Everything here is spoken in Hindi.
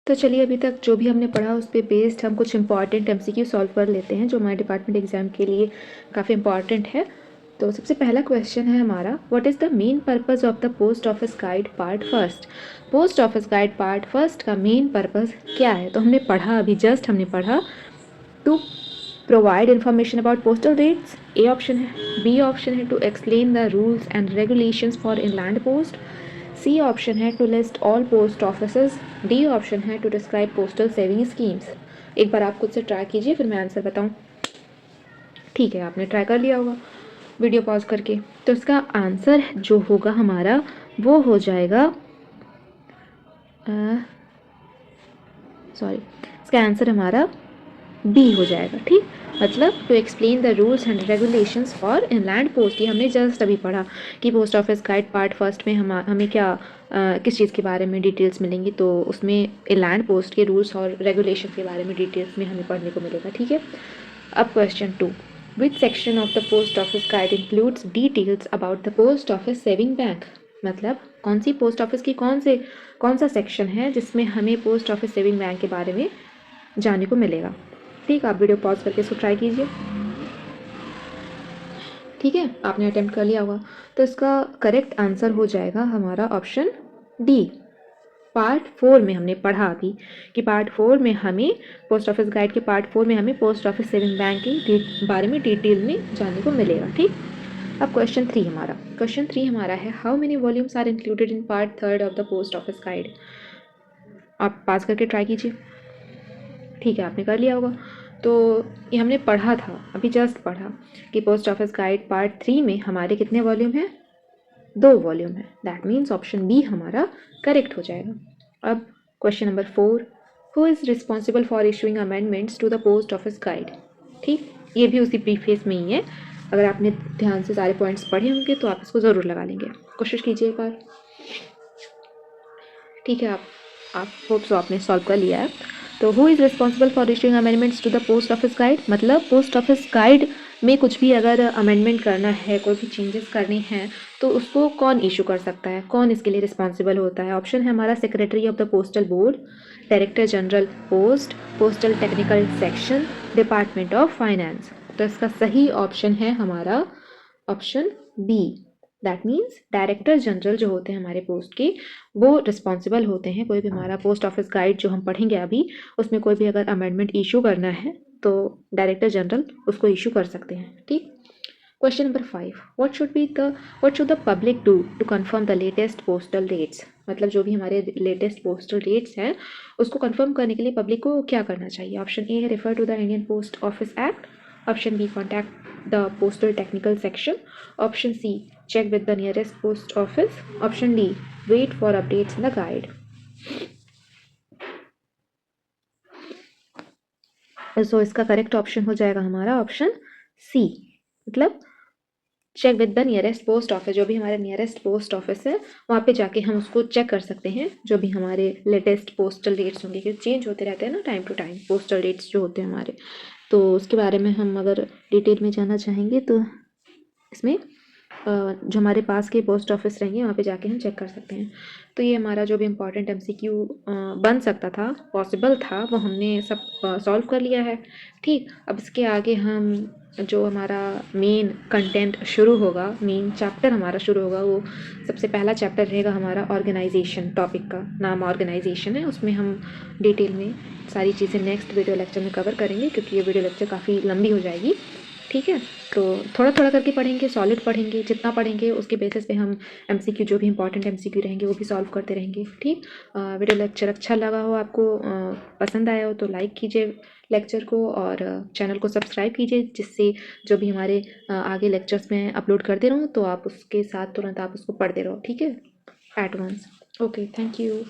तो चलिए अभी तक जो भी हमने पढ़ा उस पे बेस्ड हम कुछ इंपॉर्टेंट एमसीक्यू सॉल्व कर लेते हैं जो हमारे डिपार्टमेंट एग्जाम के लिए काफ़ी इंपॉर्टेंट है। तो सबसे पहला क्वेश्चन है हमारा, what is the main purpose of the post office guide part first. Post office guide part first का मेन पर्पस क्या है? तो हमने पढ़ा, अभी जस्ट हमने पढ़ा, to provide information about postal rates, A option है। बी ऑप्शन है to explain the rules and regulations for inland post. C option है to list all post offices. D option है to describe postal saving schemes. एक बार आप खुद से ट्राई कीजिए, फिर मैं आंसर बताऊं। ठीक है, आपने ट्राई कर लिया होगा वीडियो पॉज करके। तो इसका आंसर जो होगा हमारा वो हो जाएगा, सॉरी, इसका आंसर हमारा बी हो जाएगा। ठीक, मतलब to explain the rules and regulations for inland post. ये हमने जस्ट अभी पढ़ा कि post office guide part first में हमें क्या किस चीज़ के बारे में डिटेल्स मिलेंगी, तो उसमें इनलैंड पोस्ट के रूल्स और रेगुलेशन के बारे में डिटेल्स में हमें पढ़ने को मिलेगा। ठीक है, अब question 2, which section of the post office guide includes details about the post office saving bank. मतलब कौन सी पोस्ट ऑफिस की कौन सा सेक्शन है जिसमें हमें पोस्ट ऑफिस सेविंग बैंक के बारे में जानने को मिलेगा। ठीक, आप वीडियो पॉज करके इसको ट्राई कीजिए। ठीक है, आपने अटेम्प्ट कर लिया होगा। तो इसका करेक्ट आंसर हो जाएगा हमारा ऑप्शन डी। पार्ट 4 में हमने पढ़ा अभी कि पार्ट 4 में हमें पोस्ट ऑफिस गाइड के पार्ट 4 में हमें पोस्ट ऑफिस सेविंग बैंक के बारे में डिटेल में जानने को मिलेगा। ठीक, अब क्वेश्चन 3 हमारा है, how many volumes are included in part 3 of the post office guide. आप पास करके ट्राई कीजिए। ठीक है, आपने कर लिया होगा। तो ये हमने पढ़ा था, अभी जस्ट पढ़ा कि पोस्ट ऑफिस गाइड पार्ट 3 में हमारे कितने वॉल्यूम हैं? 2 वॉल्यूम है। दैट मीन्स ऑप्शन बी हमारा करेक्ट हो जाएगा। अब question number 4, who is responsible for issuing amendments to the post office guide. ठीक, ये भी उसी प्रीफेस में ही है। अगर आपने ध्यान से सारे पॉइंट्स पढ़े होंगे तो आप इसको ज़रूर लगा लेंगे। कोशिश कीजिए एक बार। ठीक है, आप होप सो आपने सॉल्व कर लिया है। तो who is responsible for issuing amendments to the post office guide, मतलब पोस्ट ऑफिस गाइड में कुछ भी अगर अमेंडमेंट करना है, कोई भी चेंजेस करने हैं, तो उसको कौन इशू कर सकता है, कौन इसके लिए रिस्पॉन्सिबल होता है। ऑप्शन है हमारा secretary of the postal board, director general post, postal technical section, department of finance. तो इसका सही ऑप्शन है हमारा option B. That means director general जो होते हैं हमारे पोस्ट के, वो रिस्पॉन्सिबल होते हैं। कोई भी हमारा पोस्ट ऑफिस गाइड जो हम पढ़ेंगे अभी, उसमें कोई भी अगर अमेंडमेंट इशू करना है तो डायरेक्टर जनरल उसको इशू कर सकते हैं। ठीक, question number 5, what should the public do to confirm the latest postal rates. मतलब जो भी हमारे लेटेस्ट पोस्टल रेट्स हैं उसको कंफर्म करने के लिए पब्लिक को क्या करना चाहिए। ऑप्शन ए है refer to the Indian post office act. Option B contact the postal technical section. Option C check with the nearest post office. Option D, wait for updates in the guide. So इसका करेक्ट ऑप्शन हो जाएगा हमारा ऑप्शन सी, मतलब check with the nearest post office. जो भी हमारे नियरेस्ट पोस्ट ऑफिस है वहाँ पे जाके हम उसको चेक कर सकते हैं जो भी हमारे लेटेस्ट पोस्टल रेट्स होंगे, क्योंकि चेंज होते रहते हैं ना time to time postal rates जो होते हैं हमारे। तो उसके बारे में हम अगर डिटेल में जानना चाहेंगे तो इसमें जो हमारे पास के पोस्ट ऑफिस रहेंगे वहाँ पे जाके हम चेक कर सकते हैं। तो ये हमारा जो भी इम्पोर्टेंट एमसीक्यू बन सकता था, पॉसिबल था, वो हमने सब सॉल्व कर लिया है। ठीक, अब इसके आगे हम जो हमारा मेन कंटेंट शुरू होगा, मेन चैप्टर हमारा शुरू होगा, वो सबसे पहला चैप्टर रहेगा हमारा ऑर्गेनाइजेशन। टॉपिक का नाम ऑर्गेनाइजेशन है। उसमें हम डिटेल में सारी चीज़ें नेक्स्ट वीडियो लेक्चर में कवर करेंगे, क्योंकि ये वीडियो लेक्चर काफ़ी लंबी हो जाएगी। ठीक है, तो थोड़ा थोड़ा करके पढ़ेंगे, सॉलिड पढ़ेंगे। जितना पढ़ेंगे उसके बेसिस पे हम एमसीक्यू जो भी इंपॉर्टेंट एमसीक्यू रहेंगे वो भी सॉल्व करते रहेंगे। ठीक, वीडियो लेक्चर अच्छा लगा हो आपको, पसंद आया हो तो लाइक कीजिए लेक्चर को, और चैनल को सब्सक्राइब कीजिए, जिससे जो भी हमारे आगे लेक्चर्स में अपलोड करते रहूँ तो आप उसके साथ तुरंत आप उसको पढ़ते रहो। ठीक है, at once. Okay, thank you.